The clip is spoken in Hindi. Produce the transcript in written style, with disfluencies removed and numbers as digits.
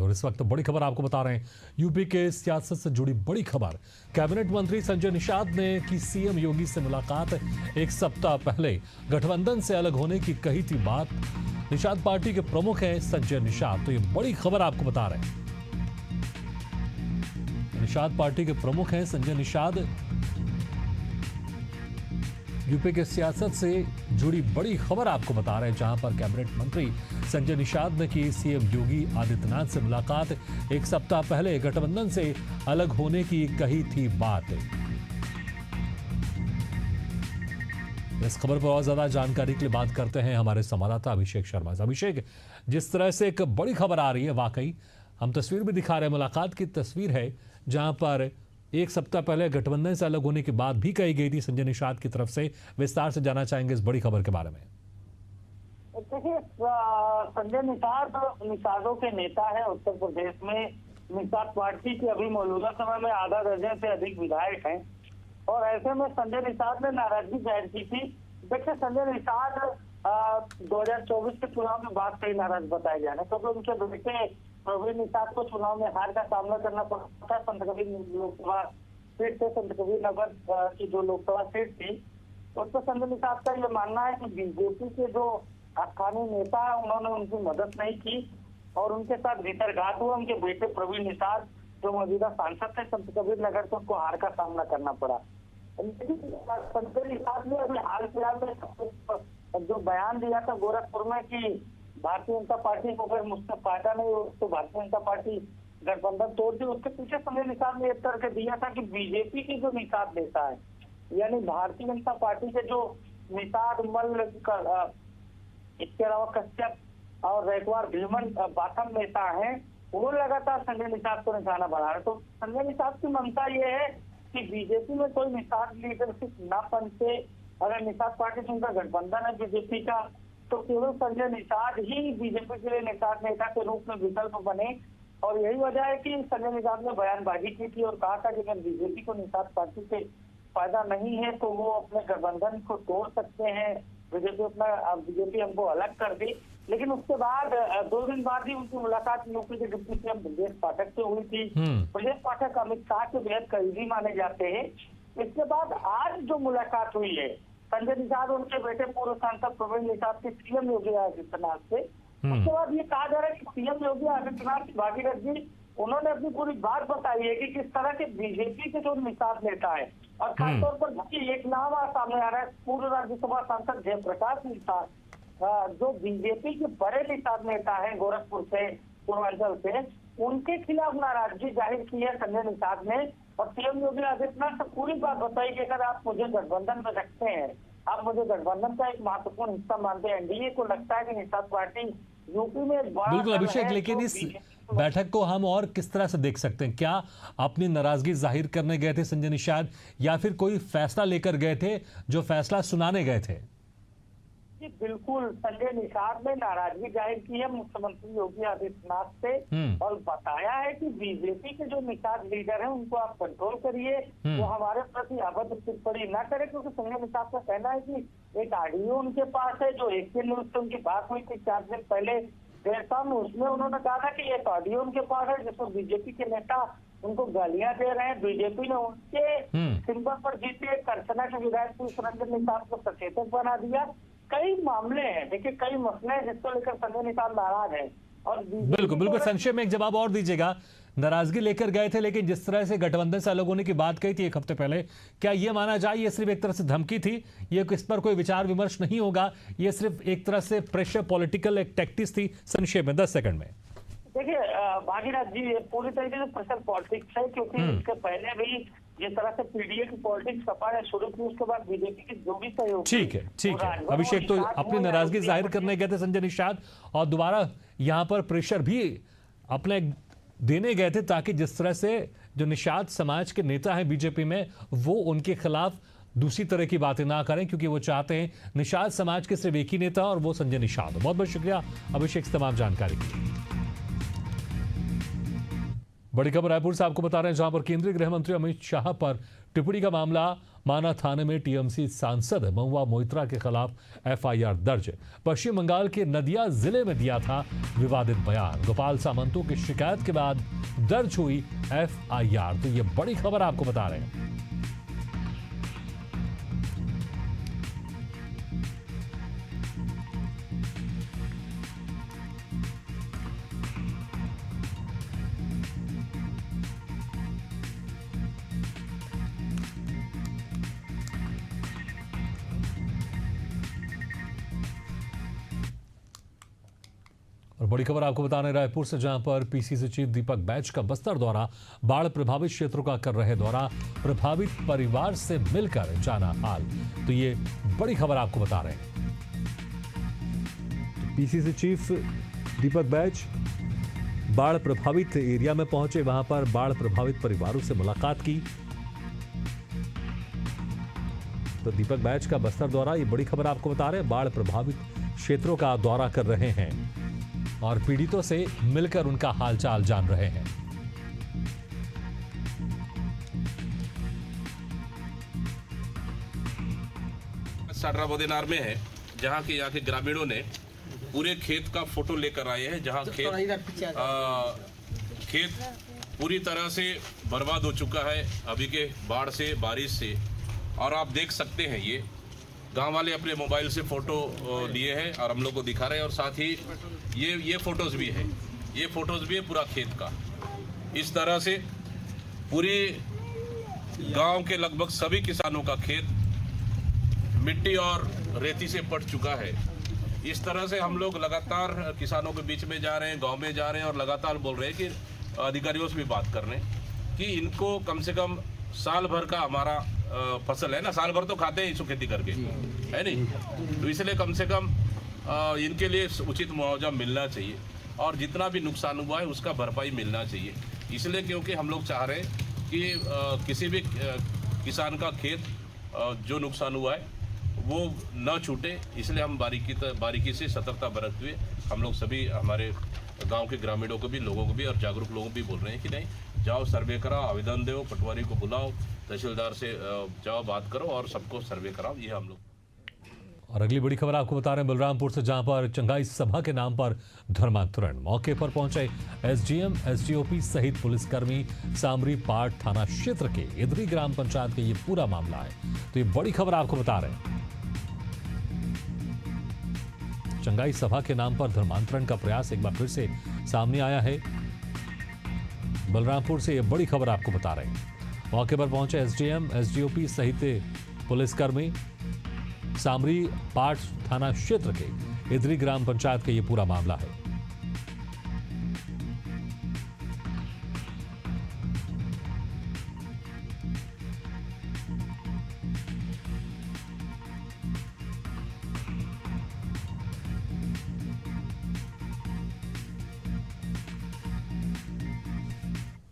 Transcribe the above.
है और इस वक्त बड़ी खबर आपको बता रहे हैं। यूपी के सियासत से जुड़ी बड़ी खबर। कैबिनेट मंत्री संजय निषाद ने की सीएम योगी से मुलाकात। एक सप्ताह पहले गठबंधन से अलग होने की कही थी बात। निषाद पार्टी के प्रमुख हैं संजय निषाद, तो ये बड़ी खबर आपको बता रहे हैं। निषाद पार्टी के प्रमुख हैं संजय निषाद। यूपी के सियासत से जुड़ी बड़ी खबर आपको बता रहे हैं, जहां पर कैबिनेट मंत्री संजय निषाद ने की सीएम योगी आदित्यनाथ से मुलाकात। एक सप्ताह पहले गठबंधन से अलग होने की कही थी बात। इस खबर पर और ज्यादा जानकारी के लिए बात करते हैं हमारे संवाददाता अभिषेक शर्मा से। अभिषेक, जिस तरह से एक बड़ी खबर आ रही है, वाकई हम तस्वीर भी दिखा रहे हैं, मुलाकात की तस्वीर है जहां पर एक सप्ताह पहले गठबंधन से अलग होने की बात भी कही गई थी संजय निषाद की तरफ से। विस्तार से जानना चाहेंगे इस बड़ी खबर के बारे में। देखिए, संजय निषाद निषादों के नेता है उत्तर प्रदेश में। निषाद पार्टी के अभी मौजूदा समय में आधा दर्जन से अधिक विधायक हैं और ऐसे में संजय निषाद ने नाराजगी जाहिर की थी। देखिए, संजय निषाद 2024 के चुनाव में बात कही नाराज बताए जा रहे हैं क्योंकि उनके बेटे प्रवीण निषाद को चुनाव में हार का सामना करना पड़ा था। संत कबीर लोकसभा सीट से संत कबीर नगर की जो लोकसभा सीट थी, उस पर संजय निषाद का ये मानना है कि बीजेपी के जो स्थानीय नेता है उन्होंने उनकी मदद नहीं की और उनके साथ भीतरघात हुआ। उनके बेटे प्रवीण निषाद जो मौजूदा सांसद थे संत कबीर नगर से, उनको हार का सामना करना पड़ा। संजय निषाद ने अभी हाल फिलहाल में जो बयान दिया था गोरखपुर में कि भारतीय जनता पार्टी को अगर मुझसे फायदा नहीं हो तो भारतीय जनता पार्टी गठबंधन तोड़ दी, उसके पीछे संजय निषाद ने एक करके दिया था कि बीजेपी की जो निषाद नेता है, यानी भारतीय जनता पार्टी के जो निषाद मल्ल, इसके अलावा कश्यप और रैकवार भीमन बाथम नेता हैं, वो लगातार संजय निषाद को निशाना बना रहे। तो संजय निषाद की मंशा ये है कि बीजेपी में कोई निषाद लीडरशिप ना बनते। अगर निषाद पार्टी से उनका गठबंधन है बीजेपी का, तो केवल संजय निषाद ही बीजेपी के लिए निषाद नेता के रूप में विकल्प बने। और यही वजह है कि संजय निषाद ने बयानबाजी की थी और कहा था कि अगर बीजेपी को निषाद पार्टी से फायदा नहीं है तो वो अपने गठबंधन को तोड़ सकते हैं। बीजेपी हमको अलग कर दी। लेकिन उसके बाद 2 दिन बाद ही उनकी मुलाकात यूपी के डिप्टी सीएम ब्रजेश पाठक से हुई थी। ब्रजेश पाठक अमित शाह के बेहद करीबी माने जाते हैं। इसके बाद आज जो मुलाकात हुई है संजय निषाद उनके बेटे पूर्व सांसद प्रवीण निषाद के सीएम योगी आदित्यनाथ से, उसके बाद ये कहा जा रहा है कि सीएम योगी आदित्यनाथ की भागीरथ जी उन्होंने अपनी पूरी बात बताई है कि किस तरह के बीजेपी के जो निषाद नेता है और खासतौर पर एक नाम सामने आ रहा है, पूर्व राज्यसभा सांसद जयप्रकाश निषाद, जो बीजेपी के बड़े निषाद नेता है गोरखपुर से, पूर्वांचल से, उनके खिलाफ नाराजगी जाहिर की है संजय निषाद ने। और सीएम योगी आदित्यनाथ से पूरी बात बताई कि अगर आप मुझे गठबंधन में रखते हैं, आप मुझे गठबंधन का एक महत्वपूर्ण हिस्सा मानते हैं, एनडीए को लगता है कि निषाद पार्टी यूपी में बिल्कुल अभिषेक, लेकिन इस बैठक को हम और किस तरह से देख सकते हैं? क्या अपनी नाराजगी जाहिर करने गए थे संजय निषाद या फिर कोई फैसला लेकर गए थे जो फैसला सुनाने गए थे? जी बिल्कुल, संजय निषाद ने नाराजगी जाहिर की है मुख्यमंत्री योगी आदित्यनाथ से और बताया है कि बीजेपी के जो निषाद लीडर हैं उनको आप कंट्रोल करिए, वो हमारे प्रति अभद्र टिप्पणी न करे। क्योंकि संजय निषाद का कहना है कि एक ऑडियो उनके पास है जो एके न्यूज से उनकी बात हुई थी 4 दिन पहले देर शाम, उसमें उन्होंने कहा था कि एक ऑडियो उनके पास है जिसमें बीजेपी के नेता उनको गालियां दे रहे हैं। बीजेपी ने उनके सिंबल पर जीते करसना के विधायक पुष्प रंजन निषाद को सचेतक बना दिया। कई मामले हैं, देखिए कई मसले हैं जिसको लेकर संजय निषाद नाराज है। और बिल्कुल संक्षेप में एक जवाब और दीजिएगा। नाराजगी लेकर गए थे, लेकिन जिस तरह से गठबंधन से अलग होने की बात कही थी एक हफ्ते पहले, क्या ये माना जाए ये सिर्फ एक तरह से धमकी थी? ये इस पर कोई विचार विमर्श नहीं होगा, ये सिर्फ एक तरह से प्रेशर पॉलिटिकल एक टैक्टिक्स थी? संक्षेप में 10 सेकंड में। देखिए भागीरथ जी, पूरी तरीके से प्रेशर पॉलिटिक्स है क्योंकि इसके पहले भी जिस तरह से पीडीए की पॉलिटिक्स सपा ने शुरू की, उसके बाद बीजेपी की जो भी सहयोग। ठीक है अभिषेक, तो अपनी नाराजगी जाहिर करने गए थे संजय निषाद और दोबारा यहाँ पर प्रेशर भी अपने देने गए थे ताकि जिस तरह से जो निषाद समाज के नेता हैं बीजेपी में, वो उनके खिलाफ दूसरी तरह की बातें ना करें, क्योंकि वो चाहते हैं निषाद समाज के सिर्फ एक ही नेता और वो संजय निषाद। बहुत बहुत शुक्रिया अभिषेक तमाम जानकारी के लिए। बड़ी खबर रायपुर से आपको बता रहे हैं, जहां पर केंद्रीय गृह मंत्री अमित शाह पर टिप्पणी का मामला माना थाने में टीएमसी सांसद महुआ मोइत्रा के खिलाफ एफआईआर दर्ज। पश्चिम बंगाल के नदिया जिले में दिया था विवादित बयान। गोपाल सामंतों की शिकायत के बाद दर्ज हुई एफआईआर। तो ये बड़ी खबर आपको बता रहे हैं। और बड़ी खबर आपको बता रहे रायपुर से, जहां पर पीसीसी चीफ दीपक बैच का बस्तर दौरा। बाढ़ प्रभावित क्षेत्रों का कर रहे दौरा, प्रभावित परिवार से मिलकर जाना हाल। तो ये बड़ी खबर आपको बता रहे हैं। पीसीसी चीफ दीपक बैच बाढ़ प्रभावित एरिया में पहुंचे, वहां पर बाढ़ प्रभावित परिवारों से मुलाकात की। तो दीपक बैच का बस्तर दौरा, ये बड़ी खबर आपको बता रहे हैं। बाढ़ प्रभावित क्षेत्रों का दौरा कर रहे हैं और पीड़ितों से मिलकर उनका हालचाल जान रहे हैं। साडरा बोदेनार में है, जहाँ के यहाँ के ग्रामीणों ने पूरे खेत का फोटो लेकर आए हैं, जहाँ खेत पूरी तरह से बर्बाद हो चुका है अभी के बाढ़ से, बारिश से। और आप देख सकते हैं ये गांव वाले अपने मोबाइल से फोटो लिए हैं और हम लोग को दिखा रहे हैं। और साथ ही ये फोटोज भी है, ये फोटोज भी है पूरा खेत का। इस तरह से पूरी गांव के लगभग सभी किसानों का खेत मिट्टी और रेती से पट चुका है। इस तरह से हम लोग लगातार किसानों के बीच में जा रहे हैं, गांव में जा रहे हैं और लगातार बोल रहे हैं कि अधिकारियों से भी बात कर रहे हैं कि इनको कम से कम साल भर का हमारा फसल है ना, साल भर तो खाते हैं इसको खेती करके, है नहीं। तो इसलिए कम से कम इनके लिए उचित मुआवजा मिलना चाहिए और जितना भी नुकसान हुआ है उसका भरपाई मिलना चाहिए। इसलिए क्योंकि हम लोग चाह रहे हैं कि किसी भी किसान का खेत जो नुकसान हुआ है वो न छूटे। इसलिए हम बारीकी से सतर्कता बरतते हुए हम लोग सभी हमारे गांव के ग्रामीणों को भी, लोगों को भी और जागरूक लोगों को भी बोल रहे हैं कि नहीं, जाओ सर्वे कराओ, आवेदन दो, पटवारी को बुलाओ, तहसीलदार से जाओ बात करो और सबको सर्वे कराओ। ये हम लोग। और अगली बड़ी खबर आपको बता रहे हैं बलरामपुर से, जहां पर चंगाई सभा के नाम पर धर्मांतरण। मौके पर पहुंचे एसडीएम, एसडीओपी सहित पुलिसकर्मी। सामरी पाट थाना क्षेत्र के इधरी ग्राम पंचायत का ये पूरा मामला है। तो ये बड़ी खबर आपको बता रहे हैं। चंगाई सभा के नाम पर धर्मांतरण का प्रयास एक बार फिर से सामने आया है। बलरामपुर से ये बड़ी खबर आपको बता रहे हैं। मौके पर पहुंचे एसडीएम, एसडीओपी सहित पुलिसकर्मी। सामरी पाट थाना क्षेत्र के इधरी ग्राम पंचायत का ये पूरा मामला है।